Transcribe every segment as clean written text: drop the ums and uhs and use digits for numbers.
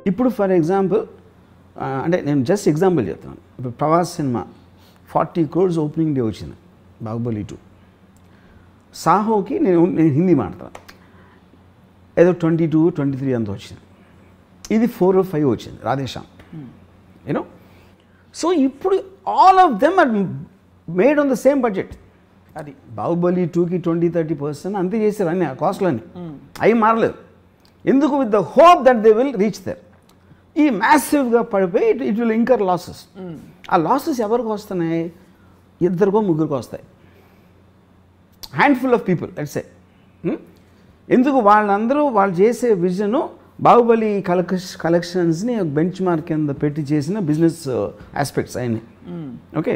ఇప్పుడు for example అంటే నేను జస్ట్ ఎగ్జాంపుల్ చెప్తాను. ఇప్పుడు Prabhas cinema 40 crores opening day వచ్చింది, బాహుబలి 2. సాహోకి నేను హిందీ మాట్లాడతాను, ఏదో 22, 23 అంత వచ్చింది. ఇది 4 or 5 వచ్చింది రాధేశ్యామ్, యూనో. సో ఇప్పుడు all of them are made on the same budget. అది బాహుబలి 2కి 20-30% అంతే చేశారు, అన్ని కాస్ట్లన్నీ అవి మారలేదు. ఎందుకు? With the hope that they will reach there. ఈ మ్యాసివ్గా పడిపోయి ఇట్ విల్ ఇంకర్ లాసెస్. ఆ లాసెస్ ఎవరికి వస్తున్నాయి? 2 or 3 వస్తాయి, handful of people let's say. ఎందుకు? వాళ్ళందరూ వాళ్ళు చేసే విజను బాహుబలి కలెక్షన్స్ని బెంచ్ మార్క్ కింద పెట్టి చేసిన బిజినెస్ ఆస్పెక్ట్స్ అవన్నీ. ఓకే,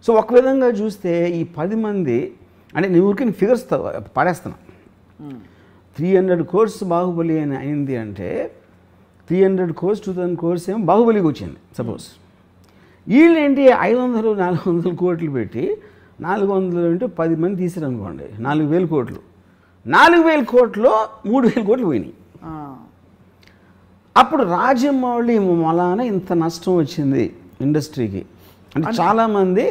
సో ఒక విధంగా చూస్తే ఈ 10 మంది అంటే నేను ఊరికి ఫిగర్స్ పడేస్తున్నా. 300 crores బాహుబలి అని అయింది అంటే 300 crores 2000 crores ఏమో బాహుబలికి వచ్చింది సపోజ్. వీళ్ళేంటి 500-400 కోట్లు పెట్టి 400 అంటే 10 మంది తీసారనుకోండి, 4000 కోట్లు. 4000 కోట్లు 3000 కోట్లు పోయినాయి. అప్పుడు రాజమౌళి వలన ఇంత నష్టం వచ్చింది ఇండస్ట్రీకి అంటే చాలామంది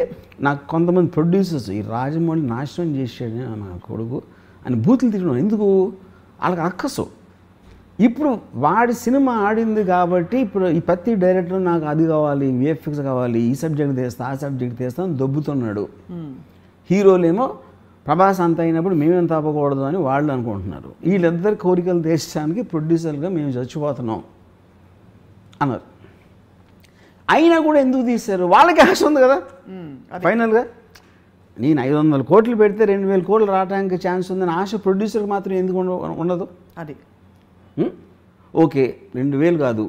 నాకు కొంతమంది ప్రొడ్యూసర్స్ ఈ రాజమౌళి నాశనం చేసాడు నా కొడుకు అని బూతులు తిట్టడం. ఎందుకు? వాళ్ళకి అక్కసు. ఇప్పుడు వాడి సినిమా ఆడింది కాబట్టి ఇప్పుడు ఈ ప్రతి డైరెక్టర్ నాకు అది కావాలి, విఎఫ్ఎక్స్ కావాలి, ఈ సబ్జెక్ట్ తీస్తా ఆ సబ్జెక్ట్ తీస్తా అని దొబ్బుతున్నాడు. హీరోలేమో ప్రభాస్ అంత అయినప్పుడు మేమేం తప్పకూడదు అని వాళ్ళు అనుకుంటున్నారు. వీళ్ళిద్దరు కోరికలు తీర్చడానికి ప్రొడ్యూసర్గా మేము చచ్చిపోతున్నాం అన్నారు. అయినా కూడా ఎందుకు తీశారు? వాళ్ళకి ఆశ ఉంది కదా. ఫైనల్గా నేను 500 కోట్లు పెడితే 2000 కోట్లు రావడానికి ఛాన్స్ ఉందని ఆశ ప్రొడ్యూసర్కి మాత్రం ఎందుకు ఉండదు? అది ఓకే, 2000 కాదు,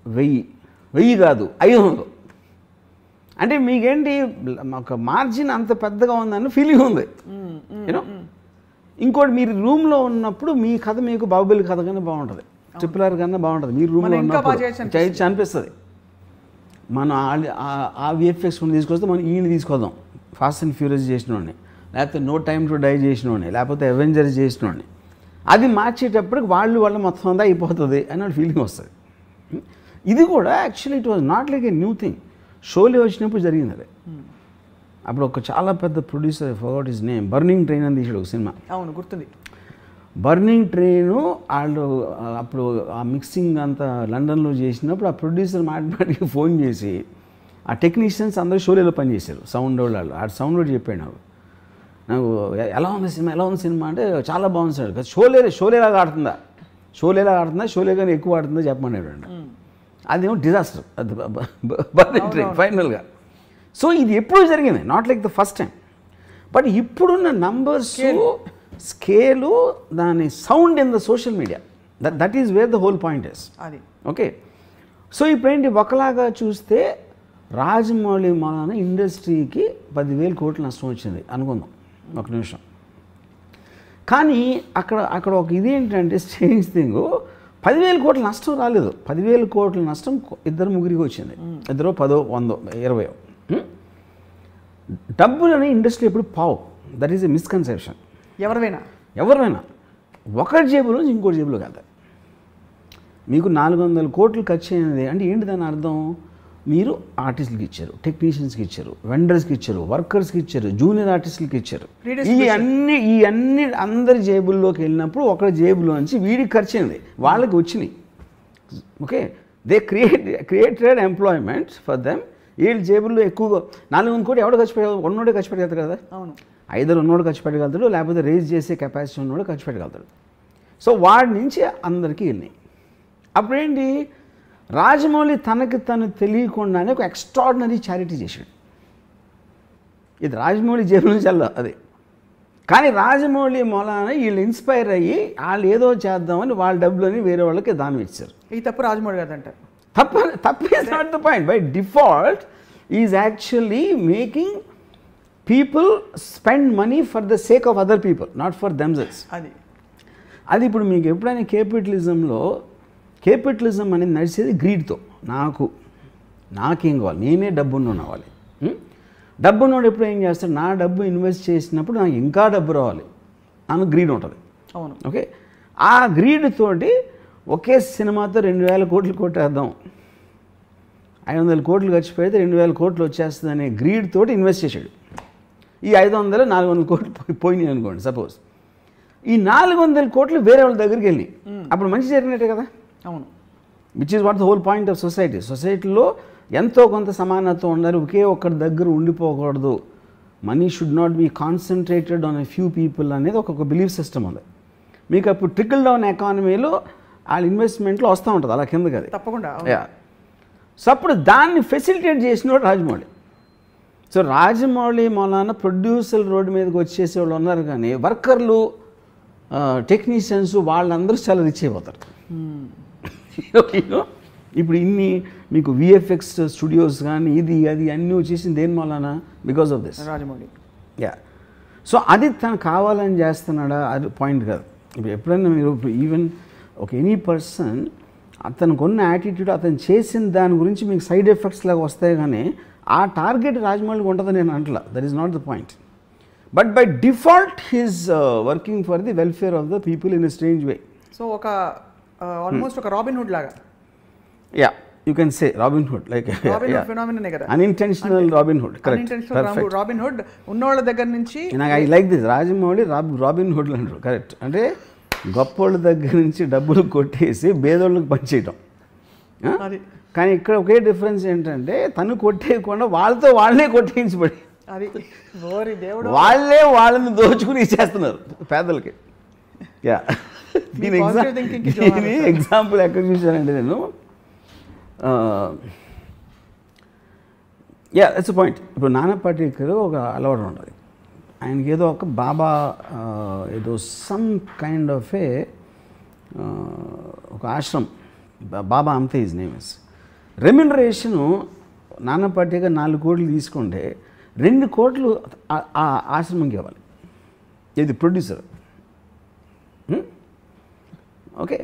1000 కాదు, 500 అంటే మీకేంటి ఒక మార్జిన్ అంత పెద్దగా ఉందని ఫీలింగ్ ఉంది, యూనో. ఇంకోటి, మీరు రూమ్లో ఉన్నప్పుడు మీ కథ మీకు బాహుబలి కథ కన్నా బాగుంటుంది, RRR కన్నా బాగుంటుంది. మీరు రూమ్లో ఉన్నప్పుడు చేయొచ్చు అనిపిస్తుంది. మనం ఆ విఎఫ్ఎక్స్ తీసుకొస్తే మనం ఈయన తీసుకొద్దాం, ఫాస్ట్ అండ్ ఫ్యూరియస్ చేసినోడిని, లేకపోతే నో టైమ్ టు డై చేసినోడిని, లేకపోతే అవెంజర్స్ చేసినోడిని. అది మార్చేటప్పటికి వాళ్ళు మొత్తం అంతా అయిపోతుంది అని ఫీలింగ్ వస్తుంది. ఇది కూడా actually it was not like a new thing. Sholay వచ్చినప్పుడు జరిగింది అది. అప్పుడు ఒక చాలా పెద్ద producer, forgot his name, burning train అని తీసాడు ఒక సినిమా. అవును, గుర్తుంది. బర్నింగ్ ట్రైను వాళ్ళు అప్పుడు ఆ మిక్సింగ్ అంతా లండన్లో చేసినప్పుడు ఆ ప్రొడ్యూసర్ మాటికి ఫోన్ చేసి ఆ టెక్నీషియన్స్ అందరూ షోలేలో పనిచేశారు, సౌండ్ వాళ్ళు. ఆ సౌండ్ కూడా చెప్పాడు నాకు ఎలా ఉంది సినిమా అంటే చాలా బాగుంది సార్. షోలేలాగా ఆడుతుందా, షోలే కానీ ఎక్కువ ఆడుతుందా చెప్పమన్నాడు అండి. అదేమో డిజాస్టర్, అది బర్నింగ్ ట్రైన్ ఫైనల్గా. సో ఇది ఎప్పుడు జరిగింది, not like the first time. But ఇప్పుడున్న నంబర్స్, స్కేలు, దాని sound in the social media, that is where the whole point is. అది ఓకే. సో ఇప్పుడేంటి, ఒకలాగా చూస్తే రాజమౌళి వలన ఇండస్ట్రీకి 10,000 కోట్లు నష్టం వచ్చింది అనుకుందాం ఒక నిమిషం. కానీ అక్కడ ఒక ఇది ఏంటంటే స్ట్రేంజ్ థింగ్, 10,000 కోట్ల నష్టం రాలేదు. 10,000 కోట్ల నష్టం 2-3 వచ్చింది, 2, 10, 100, 20. డబ్బులని ఇండస్ట్రీ ఎప్పుడు పావు, దట్ ఈస్ ఎ మిస్కన్సెప్షన్. ఎవరైనా ఒకటి జేబులో ఇంకోటి జేబులో కాదు. మీకు 400 కోట్లు ఖర్చు అయినది అంటే ఏంటి దాని అర్థం? మీరు ఆర్టిస్టులకి ఇచ్చారు, టెక్నీషియన్స్కి ఇచ్చారు, వెండర్స్కి ఇచ్చారు, వర్కర్స్కి ఇచ్చారు, జూనియర్ ఆర్టిస్టులకి ఇచ్చారు. ఈ అన్ని అందరి జేబుల్లోకి వెళ్ళినప్పుడు ఒకరి జేబులోంచి వీడికి ఖర్చు అయింది, వాళ్ళకి వచ్చినాయి. Okay, they created employment for them. వీళ్ళ జేబుల్లో ఎక్కువగా 400 కోట్లు ఎవడో ఖర్చు పెట్టగలదు? ఉన్నోడే ఖర్చు పెట్టగలుగుతాడు కదా. అవును, ఐదర్ ఉన్నోడు ఖర్చు పెట్టగలుగుతాడు, లేకపోతే రేజ్ చేసే కెపాసిటీ ఉన్నోడు ఖర్చు పెట్టగలుగుతాడు. సో వాడి నుంచి అందరికీ వెళ్ళినాయి. అప్పుడేంటి, రాజమౌళి తనకి తను తెలియకుండానే ఒక ఎక్స్ట్రాడినరీ చారిటీ చేశాడు. ఇది రాజమౌళి జేబు నుంచి వెళ్ళదు అది. కానీ రాజమౌళి మూలాన వీళ్ళు ఇన్స్పైర్ అయ్యి వాళ్ళు ఏదో చేద్దామని వాళ్ళ డబ్బులని వేరే వాళ్ళకి దానం ఇచ్చారు. ఈ తప్పు రాజమౌళి గారు అంటారు. తప్పు is not the point. By default is actually making people spend money for the sake of other people, not for themselves. అది ఇప్పుడు మీకు ఎప్పుడైనా కేపిటలిజం అనేది నడిచేది గ్రీడ్తో. నాకేం కావాలి, నేనే డబ్బున్న అవ్వాలి. డబ్బున్నోడు ఎప్పుడు ఏం చేస్తాడు, నా డబ్బు ఇన్వెస్ట్ చేసినప్పుడు నాకు ఇంకా డబ్బు రావాలి అని గ్రీడ్ ఉంటుంది. అవును. ఓకే, ఆ గ్రీడ్ తోటి ఒకే సినిమాతో 2,000 కోట్లు కొట్టేద్దాం, 500 కోట్లు ఖర్చు పెడితే 2,000 కోట్లు వచ్చేస్తుంది అనే గ్రీడ్ తోటి ఇన్వెస్ట్ చేశాడు. ఈ 500 400 కోట్లు పోయినాయి అనుకోండి సపోజ్. ఈ 400 కోట్లు వేరే వాళ్ళ దగ్గరికి వెళ్ళి అప్పుడు మంచి జరిగినట్టే కదా. అవును. Which is what the whole point of society. సొసైటీలో ఎంతో కొంత సమానత్వం ఉండాలి, ఒకే ఒక్కరి దగ్గర ఉండిపోకూడదు. Money should not be concentrated on a few people అనేది ఒక బిలీఫ్ సిస్టమ్ ఉంది. మీకు అప్పుడు ట్రికల్ డౌన్ ఎకానమీలో వాళ్ళ ఇన్వెస్ట్మెంట్లో వస్తూ ఉంటుంది అలా కిందకి. అది తప్పకుండా. సో అప్పుడు దాన్ని ఫెసిలిటేట్ చేసినవాడు రాజమౌళి. సో రాజమౌళి మొలాన ప్రొడ్యూసర్ రోడ్డు మీదకి వచ్చేసే వాళ్ళు ఉన్నారు, కానీ వర్కర్లు టెక్నీషియన్స్ వాళ్ళందరూ చాలా రిచ్ అయిపోతారు. ఇప్పుడు ఇన్ని మీకు విఎఫ్ఎక్స్ స్టూడియోస్ కానీ ఇది అది అన్నీ వచ్చేసింది దేని మూలన? Because of this Rajamouli. So అది తను కావాలని చేస్తున్నాడా అది పాయింట్ కాదు. ఇప్పుడు ఎప్పుడైనా మీరు ఈవెన్ ఒక ఎనీ పర్సన్ అతనికి ఉన్న యాటిట్యూడ్ అతను చేసిన దాని గురించి మీకు సైడ్ ఎఫెక్ట్స్ లాగా వస్తాయి, కానీ ఆ టార్గెట్ రాజమౌళికి ఉంటుందని నేను అంటలా. That is not the point. But by default he's working for the welfare of the people in a strange way. So ఒక ఆల్మోస్ట్ ఒక రాబిన్ హుడ్ లాగా. Yeah, you can say Robin Hood, like ఫినామిననే కదా, unintentional Robin Hood. Correct, Robin Hood ఉన్నవాళ్ళ దగ్గర నుంచి. నాకు I like this, Rajamouli Robin Hood అంటారు. కరెక్ట్, అంటే గొప్పోళ్ళ దగ్గర నుంచి డబ్బులు కొట్టేసి బేదోళ్ళకి పనిచేయటం. కానీ ఇక్కడ ఒకే డిఫరెన్స్ ఏంటంటే తను కొట్టేయకుండా వాళ్ళతో వాళ్ళే కొట్టేయించబడి వాళ్ళే వాళ్ళని దోచుకుని ఇచ్చేస్తున్నారు పేదలకి. యా, దీని ఎగ్జాంపుల్ ఎక్కడ చూశానంటే నేను, యా దట్స్ పాయింట్. ఇప్పుడు నానా పాటేకర్ ఒక అలవాటు ఉండదు ఆయనకి, ఏదో ఒక బాబా ఏదో సమ్ కైండ్ ఆఫ్ ఏ ఒక ఆశ్రమం, బాబా అంతే హిజ్ నేమ్ ఇస్. రెమ్యునరేషను నానా పాటేకర్ 4 కోట్లు తీసుకుంటే 2 కోట్లు ఆ ఆశ్రమంకి ఇవ్వాలి. ఇది ప్రొడ్యూసర్. ఓకే,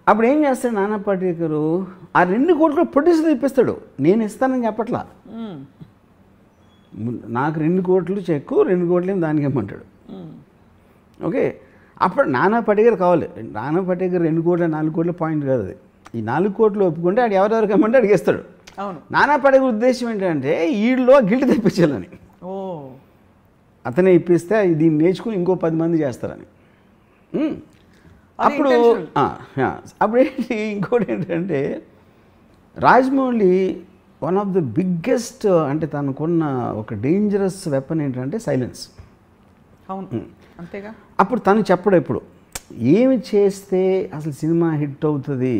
అప్పుడు ఏం చేస్తాడు నానా పాటేకరు? ఆ 2 కోట్లు ప్రొడ్యూసర్ ఇప్పిస్తాడు. నేను ఇస్తానని చెప్పట్లా, నాకు 2 కోట్లు చెక్కు, 2 కోట్లు ఏం దానికి ఇమ్మంటాడు. ఓకే, అప్పుడు నానా పాటేకర్ కావాలి. నానా పాటేకర్ 2 కోట్ల 4 కోట్ల పాయింట్ కాదు అది. ఈ 4 కోట్లు ఒప్పుకుంటే ఆడు ఎవరెవరికి ఇమ్మంటే అడిగేస్తాడు. అవును. నానా పాటేకర్ ఉద్దేశం ఏంటంటే వీళ్ళలో గిల్ట్ తెప్పించాలని. అతనే ఇప్పిస్తే దీన్ని నేర్చుకుని ఇంకో 10 మంది చేస్తారని. అప్పుడు ఏంటి ఇంకోటి ఏంటంటే Rajamouli one of the biggest, అంటే తనకున్న ఒక డేంజరస్ వెపన్ ఏంటంటే సైలెన్స్. అవును, అంతేగా. అప్పుడు తను చెప్పడు ఎప్పుడు ఏమి చేస్తే అసలు సినిమా హిట్ అవుతుంది,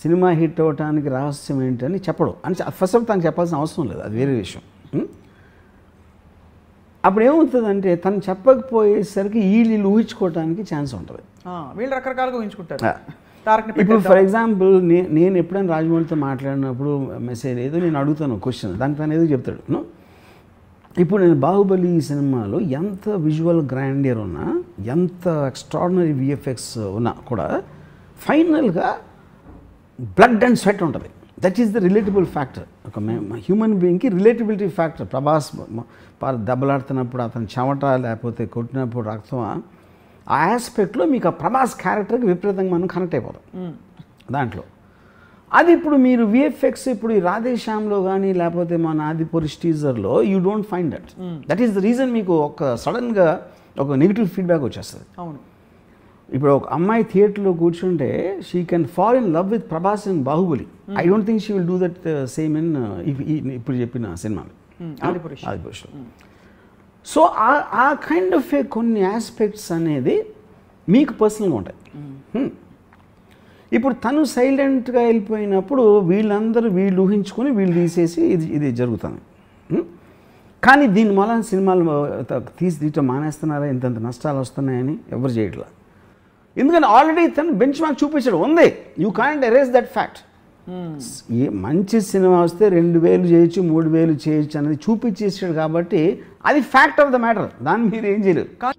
సినిమా హిట్ అవ్వటానికి రహస్యం ఏంటని చెప్పడు. అని ఫస్ట్ ఆఫ్ తను చెప్పాల్సిన అవసరం లేదు, అది వేరే విషయం. అప్పుడు ఏమవుతుందంటే తను చెప్పకపోయేసరికి వీళ్ళు ఊహించుకోవడానికి ఛాన్స్ ఉంటుంది. వీళ్ళు రకరకాలుగా ఊహించుకుంటారు. ఇప్పుడు ఫర్ ఎగ్జాంపుల్ నేను ఎప్పుడైనా రాజమౌళితో మాట్లాడినప్పుడు మెసేజ్ ఏదో నేను అడుగుతాను క్వశ్చన్, దానికి తను ఏదో చెప్తాడు. ఇప్పుడు నేను బాహుబలి సినిమాలో ఎంత విజువల్ గ్రాండియర్ ఉన్నా, ఎంత ఎక్స్ట్రాడినరీ విఎఫ్ఎక్స్ ఉన్నా కూడా ఫైనల్గా బ్లడ్ అండ్ స్వెట్ ఉంటుంది. That is the relatable factor. ఒక హ్యూమన్ బీయింగ్కి రిలేటబిలిటీ ఫ్యాక్టర్. ప్రభాస్ దెబ్బలాడుతున్నప్పుడు అతను చెమట లేకపోతే కొట్టినప్పుడు రక్తం, ఆ ఆస్పెక్ట్లో మీకు ఆ ప్రభాస్ క్యారెక్టర్కి విపరీతంగా మనం కనెక్ట్ అయిపోతాం దాంట్లో. అది ఇప్పుడు మీరు విఎఫ్ఎక్స్ ఇప్పుడు ఈ రాధేశ్యామ్లో కానీ లేకపోతే మన ఆదిపురుష్ టీజర్లో you don't find that. That is the reason మీకు ఒక సడన్గా ఒక నెగిటివ్ ఫీడ్బ్యాక్ వచ్చేస్తుంది. అవును. ఇప్పుడు ఒక అమ్మాయి థియేటర్లో కూర్చుంటే she can fall in love with Prabhas in Baahubali. I don't think she will do that same in ఇప్పుడు చెప్పిన సినిమాలు ఆదిపురుష్. సో ఆ కైండ్ ఆఫ్ ఏ కొన్ని ఆస్పెక్ట్స్ అనేది మీకు పర్సనల్గా ఉంటాయి. ఇప్పుడు తను సైలెంట్గా వెళ్ళిపోయినప్పుడు వీళ్ళందరూ వీళ్ళు ఊహించుకొని వీళ్ళు తీసేసి ఇది జరుగుతుంది. కానీ దీని వల్ల సినిమాలు తీయటం మానేస్తున్నారా, ఇంతంత నష్టాలు వస్తున్నాయని ఎవరు చేయట్లా. ఎందుకంటే ఆల్రెడీ తను బెంచ్ మార్క్ చూపించడం ఉంది. You can't erase that fact. ఏ మంచి సినిమా వస్తే 2,000 చేయొచ్చు, 3,000 చేయొచ్చు అనేది చూపించేసాడు కాబట్టి అది ఫ్యాక్ట్ ఆఫ్ ద మ్యాటర్. దాన్ని మీరు ఏం చేయలేరు.